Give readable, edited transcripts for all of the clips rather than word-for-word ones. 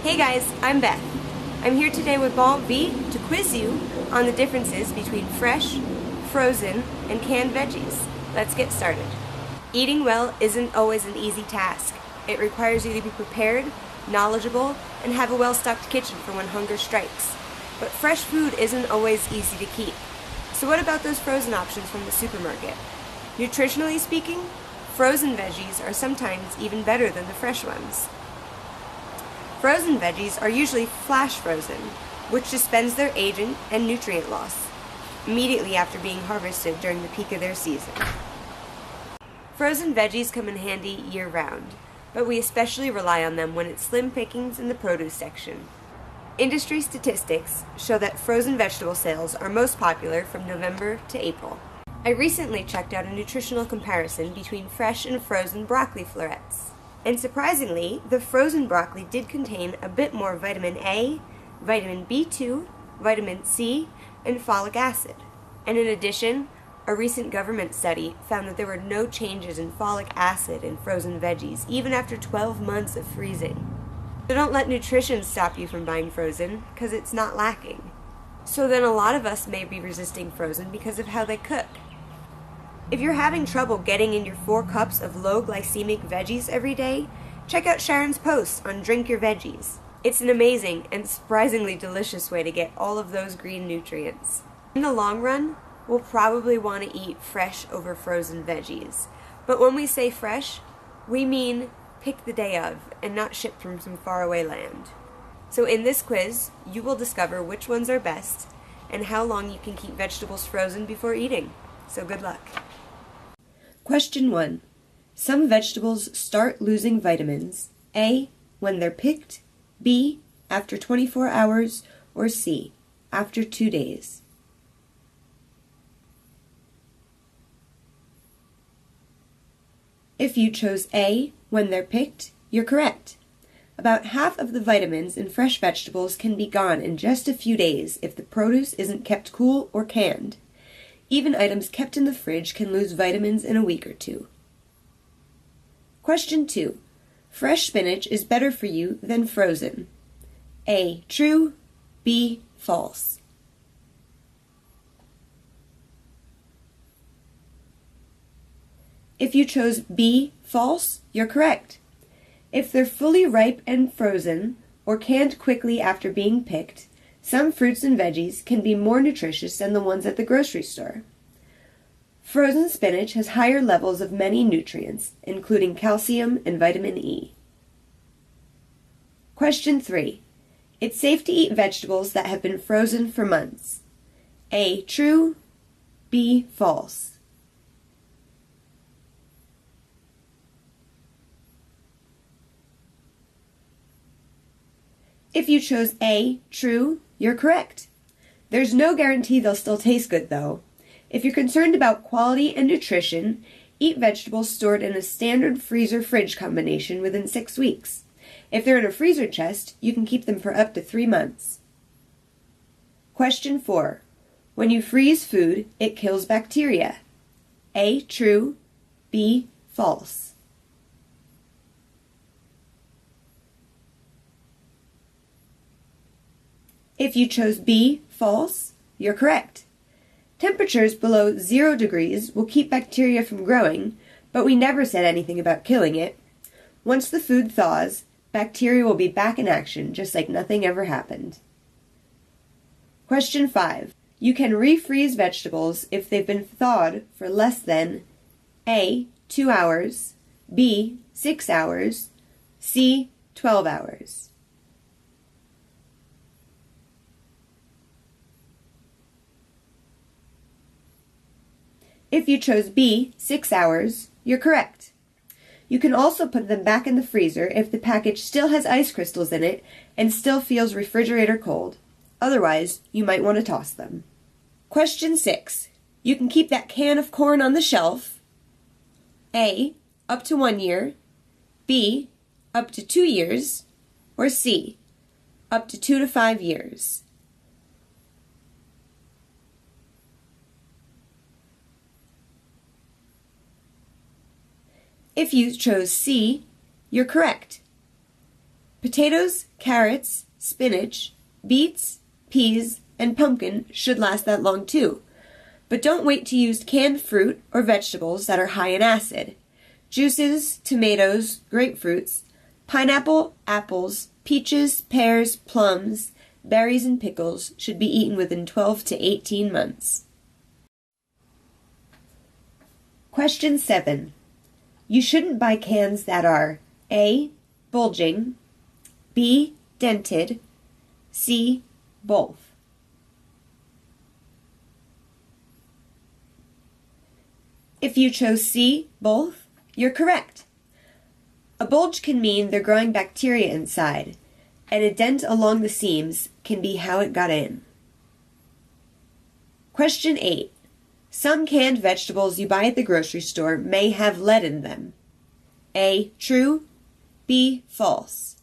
Hey guys, I'm Beth. I'm here today with BonVie to quiz you on the differences between fresh, frozen, and canned veggies. Let's get started. Eating well isn't always an easy task. It requires you to be prepared, knowledgeable, and have a well-stocked kitchen for when hunger strikes. But fresh food isn't always easy to keep. So what about those frozen options from the supermarket? Nutritionally speaking, frozen veggies are sometimes even better than the fresh ones. Frozen veggies are usually flash frozen, which suspends their aging and nutrient loss immediately after being harvested during the peak of their season. Frozen veggies come in handy year-round, but we especially rely on them when it's slim pickings in the produce section. Industry statistics show that frozen vegetable sales are most popular from November to April. I recently checked out a nutritional comparison between fresh and frozen broccoli florets. And surprisingly, the frozen broccoli did contain a bit more vitamin A, vitamin B2, vitamin C, and folic acid. And in addition, a recent government study found that there were no changes in folic acid in frozen veggies, even after 12 months of freezing. So don't let nutrition stop you from buying frozen, because it's not lacking. So then a lot of us may be resisting frozen because of how they cook. If you're having trouble getting in your 4 cups of low glycemic veggies every day, check out Sharon's post on Drink Your Veggies. It's an amazing and surprisingly delicious way to get all of those green nutrients. In the long run, we'll probably want to eat fresh over frozen veggies. But when we say fresh, we mean pick the day of and not shipped from some faraway land. So in this quiz, you will discover which ones are best and how long you can keep vegetables frozen before eating. So good luck. Question 1. Some vegetables start losing vitamins. A. When they're picked. B. After 24 hours. Or C. After 2 days. If you chose A. When they're picked, you're correct. About half of the vitamins in fresh vegetables can be gone in just a few days if the produce isn't kept cool or canned. Even items kept in the fridge can lose vitamins in a week or two. Question 2. Fresh spinach is better for you than frozen. A. True. B. False. If you chose B. False, you're correct. If they're fully ripe and frozen, or canned quickly after being picked, some fruits and veggies can be more nutritious than the ones at the grocery store. Frozen spinach has higher levels of many nutrients, including calcium and vitamin E. Question 3. It's safe to eat vegetables that have been frozen for months. A. True. B. False. If you chose A. True, you're correct. There's no guarantee they'll still taste good, though. If you're concerned about quality and nutrition, eat vegetables stored in a standard freezer-fridge combination within 6 weeks. If they're in a freezer chest, you can keep them for up to 3 months. Question 4. When you freeze food, it kills bacteria. A. True. B. False. If you chose B. False, you're correct. Temperatures below 0 degrees will keep bacteria from growing, but we never said anything about killing it. Once the food thaws, bacteria will be back in action, just like nothing ever happened. Question 5. You can refreeze vegetables if they've been thawed for less than A. 2 hours, B. 6 hours, C. 12 hours. If you chose B. 6 hours, you're correct. You can also put them back in the freezer if the package still has ice crystals in it and still feels refrigerator cold. Otherwise, you might want to toss them. Question 6. You can keep that can of corn on the shelf. A. Up to 1 year. B. Up to 2 years. Or C. Up to 2 to 5 years. If you chose C, you're correct. Potatoes, carrots, spinach, beets, peas, and pumpkin should last that long too. But don't wait to use canned fruit or vegetables that are high in acid. Juices, tomatoes, grapefruits, pineapple, apples, peaches, pears, plums, berries, and pickles should be eaten within 12 to 18 months. Question 7. You shouldn't buy cans that are A. Bulging, B. Dented, C. Both. If you chose C. Both, you're correct. A bulge can mean they're growing bacteria inside, and a dent along the seams can be how it got in. Question 8. Some canned vegetables you buy at the grocery store may have lead in them. A. True, B. False.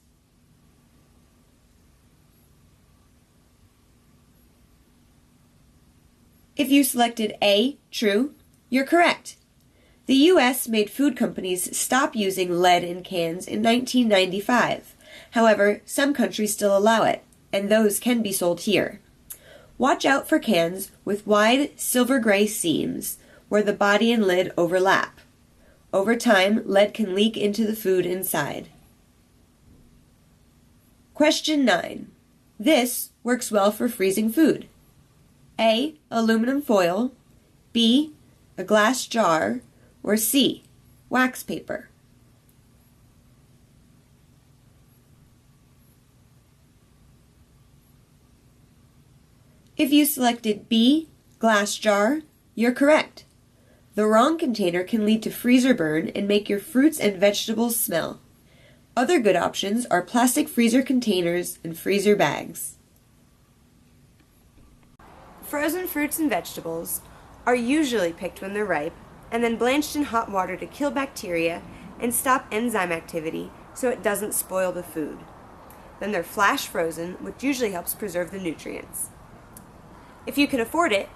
If you selected A. True, you're correct. The U.S. made food companies stop using lead in cans in 1995. However, some countries still allow it, and those can be sold here. Watch out for cans with wide silver-gray seams where the body and lid overlap. Over time, lead can leak into the food inside. Question 9. This works well for freezing food. A. Aluminum foil, B. A glass jar, or C. Wax paper. If you selected B. Glass jar, you're correct. The wrong container can lead to freezer burn and make your fruits and vegetables smell. Other good options are plastic freezer containers and freezer bags. Frozen fruits and vegetables are usually picked when they're ripe and then blanched in hot water to kill bacteria and stop enzyme activity so it doesn't spoil the food. Then they're flash frozen, which usually helps preserve the nutrients. If you can afford it,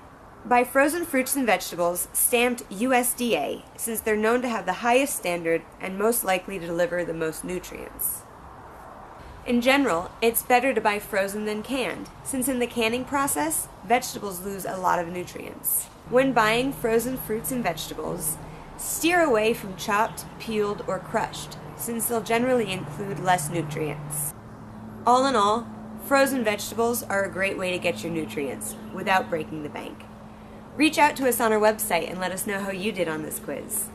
buy frozen fruits and vegetables stamped USDA, since they're known to have the highest standard and most likely to deliver the most nutrients. In general, it's better to buy frozen than canned, since in the canning process, vegetables lose a lot of nutrients. When buying frozen fruits and vegetables, steer away from chopped, peeled, or crushed, since they'll generally include less nutrients. All in all, frozen vegetables are a great way to get your nutrients without breaking the bank. Reach out to us on our website and let us know how you did on this quiz.